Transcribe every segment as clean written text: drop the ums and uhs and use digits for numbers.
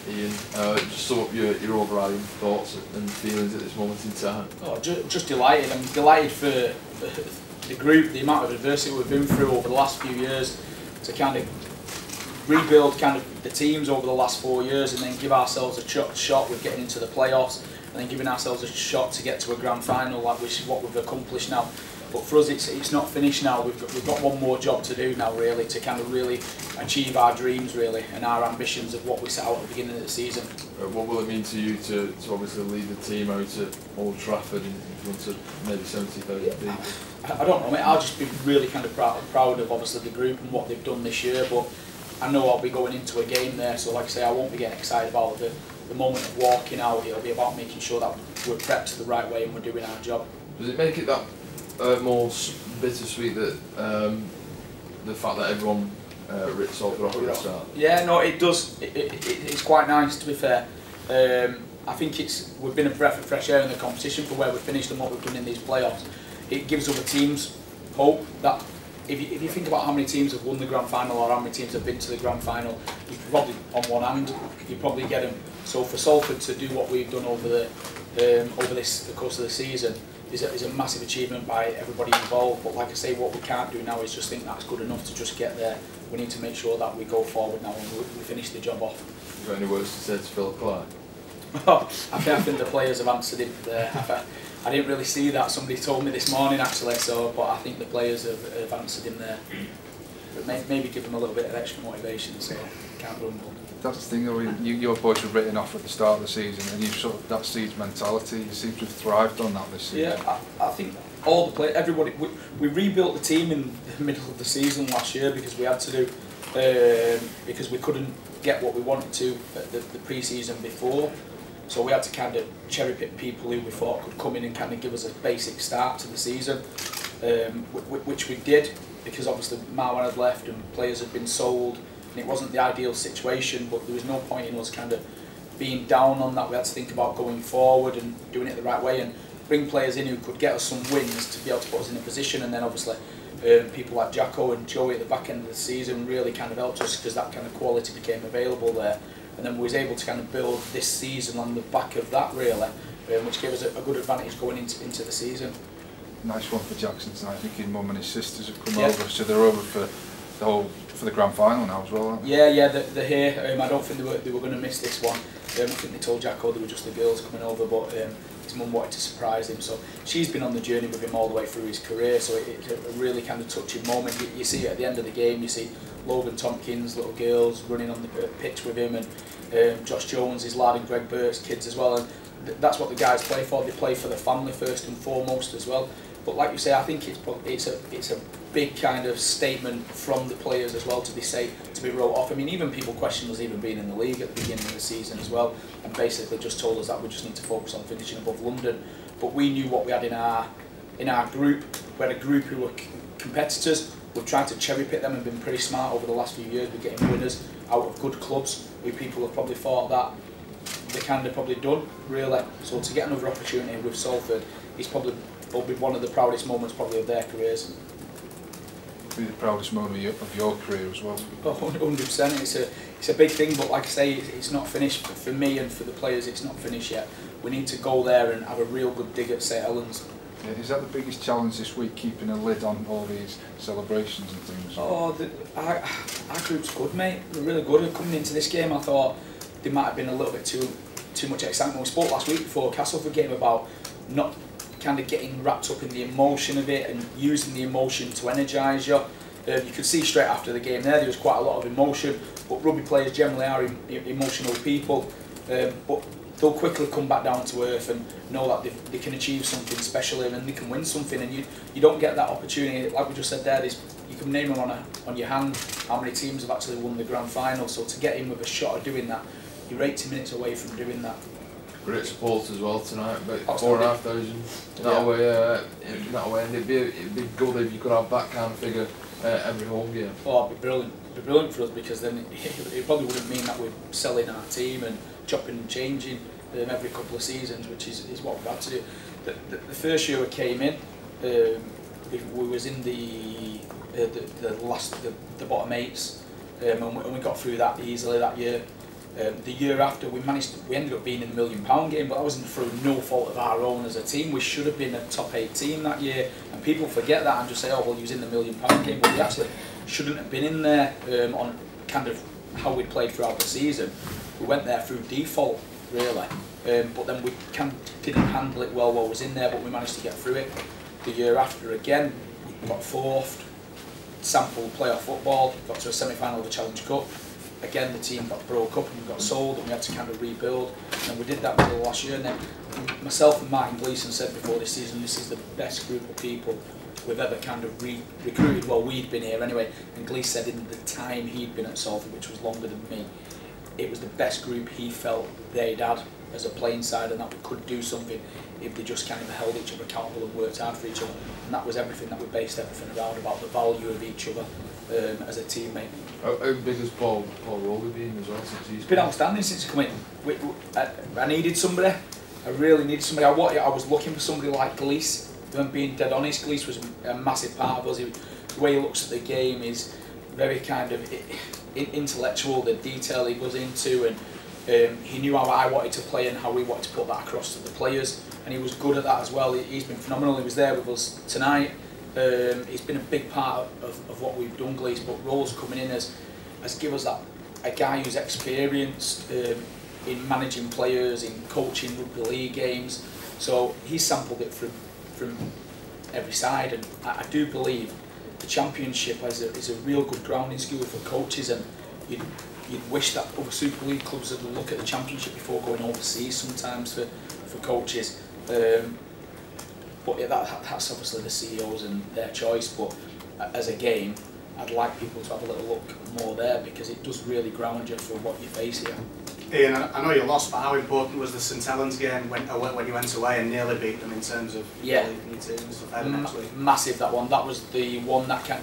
Ian, just sum up your overriding thoughts and feelings at this moment in time. Oh, just delighted. I'm delighted for the group, the amount of adversity we've been through over the last few years, to kind of rebuild kind of the teams over the last 4 years, and then give ourselves a shot with getting into the playoffs, and then giving ourselves a shot to get to a grand final, which is what we've accomplished now. But for us, it's not finished now. We've got one more job to do now, really, to kind of really achieve our dreams, really, and our ambitions of what we set out at the beginning of the season. What will it mean to you to obviously lead the team out at Old Trafford in front of maybe 70,000 people? I don't know, mate. I'll just be really kind of proud of obviously the group and what they've done this year. But I know I'll be going into a game there, so like I say, I won't be getting excited about the moment of walking out. It'll be about making sure that we're prepped the right way and we're doing our job. Does it make it that more bittersweet that the fact that everyone ripped Salford off at the start? Yeah, no, it does. It's quite nice, to be fair. I think we've been a breath of fresh air in the competition for where we've finished and what we've done in these playoffs. It gives other teams hope that if you think about how many teams have won the grand final or how many teams have been to the grand final, you probably, on one hand, you probably get them. So for Salford to do what we've done over the course of the season is a massive achievement by everybody involved. But like I say, what we can't do now is just think that's good enough to just get there. We need to make sure that we go forward now and we finish the job off. You got any words to say to Phil Clark? I think the players have answered him there. I didn't really see that. Somebody told me this morning actually, but I think the players have answered him there. But maybe give them a little bit of extra motivation, so can't grumble. That's the thing, though, your boys were written off at the start of the season, and you've sort of, that siege mentality, you seem to have thrived on that this season. Yeah, I think all the players, everybody, we rebuilt the team in the middle of the season last year because we had to do, because we couldn't get what we wanted to at the pre-season before. So we had to kind of cherry pick people who we thought could come in and kind of give us a basic start to the season, which we did, because obviously Marwan had left and players had been sold. And it wasn't the ideal situation, but there was no point in us kind of being down on that. We had to think about going forward and doing it the right way and bring players in who could get us some wins to be able to put us in a position. And then obviously people like Jacko and Joey at the back end of the season really kind of helped us because that kind of quality became available there. And then we was able to kind of build this season on the back of that, really, which gave us a good advantage going into the season. Nice one for Jackson tonight. I think his mum and his sisters have come over, so they're over for the grand final now as well, aren't they? Yeah, they're here. I don't think they were going to miss this one. I think they told Jacko they were just the girls coming over, but his mum wanted to surprise him. So she's been on the journey with him all the way through his career, so it's a really kind of touching moment. You see at the end of the game, you see Logan Tompkins, little girls running on the pitch with him, and Josh Jones, his lad, and Greg Burt's kids as well. And that's what the guys play for. They play for the family first and foremost as well. But like you say, I think it's a big kind of statement from the players as well to be wrote off. I mean, even people questioned us even being in the league at the beginning of the season as well, and basically just told us that we just need to focus on finishing above London. But we knew what we had in our group. We had a group who were competitors. We've tried to cherry pick them and been pretty smart over the last few years. We're getting winners out of good clubs who people have probably thought that they kind of probably done, really. So to get another opportunity with Salford will be one of the proudest moments probably of their careers. Be the proudest moment of your career as well. 100%. It's a big thing, but like I say, it's not finished for me and for the players. It's not finished yet. We need to go there and have a real good dig at St Helens. Yeah, is that the biggest challenge this week, keeping a lid on all these celebrations and things? Oh, our group's good, mate. They're really good. Coming into this game, I thought there might have been a little bit too much excitement. We spoke last week before Castleford game about not kind of getting wrapped up in the emotion of it and using the emotion to energise you. You could see straight after the game there was quite a lot of emotion, but rugby players generally are emotional people, but they'll quickly come back down to earth and know that they can achieve something special and they can win something, and you don't get that opportunity. Like we just said there, you can name them on your hand how many teams have actually won the grand final, so to get in with a shot of doing that, you're 80 minutes away from doing that. Great support as well tonight, about 4,500 that way, and it'd be good if you could have that kind of figure every home game. Oh, it'd be brilliant. It'd be brilliant for us, because then it probably wouldn't mean that we're selling our team and chopping and changing every couple of seasons, which is what we've had to do. The first year we came in, we was in the bottom eights, and we got through that easily that year. The year after, we ended up being in the £1 million game, but that wasn't through no fault of our own as a team. We should have been a top 8 team that year, and people forget that and just say, oh well, he was in the £1 million game, but we actually shouldn't have been in there on kind of how we played throughout the season. We went there through default, really, but then we didn't handle it well while I was in there, but we managed to get through it. The year after again, we got 4th, sampled playoff football, got to a semi-final of the Challenge Cup. Again, the team got broke up and got sold, and we had to kind of rebuild. And we did that middle of last year. And then myself and Martin Gleeson said before this season, this is the best group of people we've ever kind of recruited. Well, we'd been here anyway. And Gleeson said in the time he'd been at Salford, which was longer than me, it was the best group he felt they'd had as a playing side, and that we could do something if they just kind of held each other accountable and worked hard for each other. And that was everything that we based everything around, about the value of each other as a teammate. How big has Paul Rowley been as well since he's been outstanding since he come in. I needed somebody. I really needed somebody. I was looking for somebody like Glees. If I'm being dead honest, Glees was a massive part of us. The way he looks at the game is very kind of intellectual, the detail he goes into, and he knew how I wanted to play and how we wanted to put that across to the players, and he was good at that as well. He's been phenomenal. He was there with us tonight. He's been a big part of what we've done, Glees, but Rose coming in as give us that a guy who's experienced in managing players, in coaching rugby league games. So he's sampled it from every side, and I do believe the Championship is a real good grounding school for coaches, and you'd wish that other Super League clubs would look at the Championship before going overseas sometimes for coaches. But yeah, that's obviously the CEOs and their choice, but as a game, I'd like people to have a little look more there, because it does really ground you for what you face here. Ian, I know you lost, but how important was the St Helens game when you went away and nearly beat them in terms of leaving your team and stuff next week? Massive, that one. That was the one that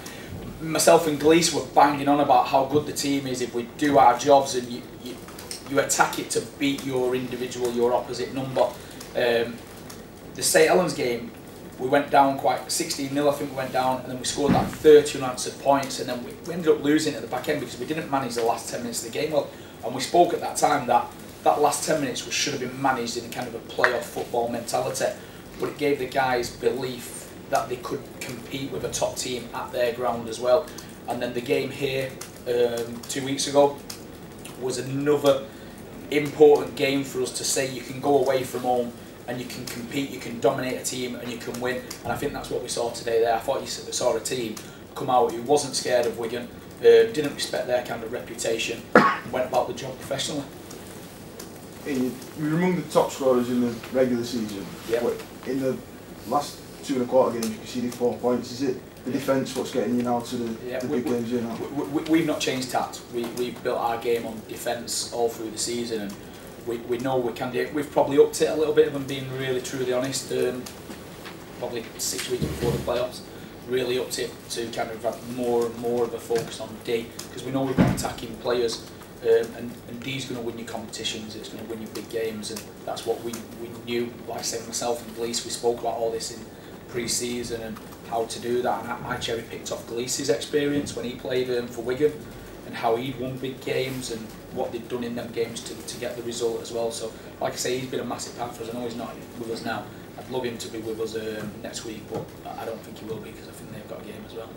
myself and Glees were banging on about how good the team is if we do our jobs and you attack it to beat your individual, your opposite number. The St Helens game, we went down quite 16-0, I think we went down, and then we scored that 30 unanswered points, and then we ended up losing at the back end because we didn't manage the last 10 minutes of the game well. And we spoke at that time that last 10 minutes should have been managed in a kind of a playoff football mentality, but it gave the guys belief that they could compete with a top team at their ground as well. And then the game here 2 weeks ago was another important game for us to say you can go away from home and you can compete, you can dominate a team and you can win. And I think that's what we saw today there. I thought you saw a team come out who wasn't scared of Wigan, didn't respect their kind of reputation, and went about the job professionally. You're among the top scorers in the regular season. Yep. But in the last 2 1/4 games, you conceded 4 points. Is it the defence what's getting you now to the big games here now? We've not changed tact. We've built our game on defence all through the season, and we know we can do it. We've probably upped it a little bit, if I'm being really truly honest. Probably 6 weeks before the playoffs, really upped it to kind of have more and more of a focus on D, because we know we've got attacking players, and D's going to win your competitions, it's going to win your big games, and that's what we knew. Like I said, myself and Glees, we spoke about all this in pre-season and how to do that, and I cherry picked off Glees's experience when he played for Wigan and how he'd won big games and what they'd done in them games to get the result as well. So like I say, he's been a massive part for us. I know he's not with us now. I'd love him to be with us next week, but I don't think he will be, because I think they've got a game as well.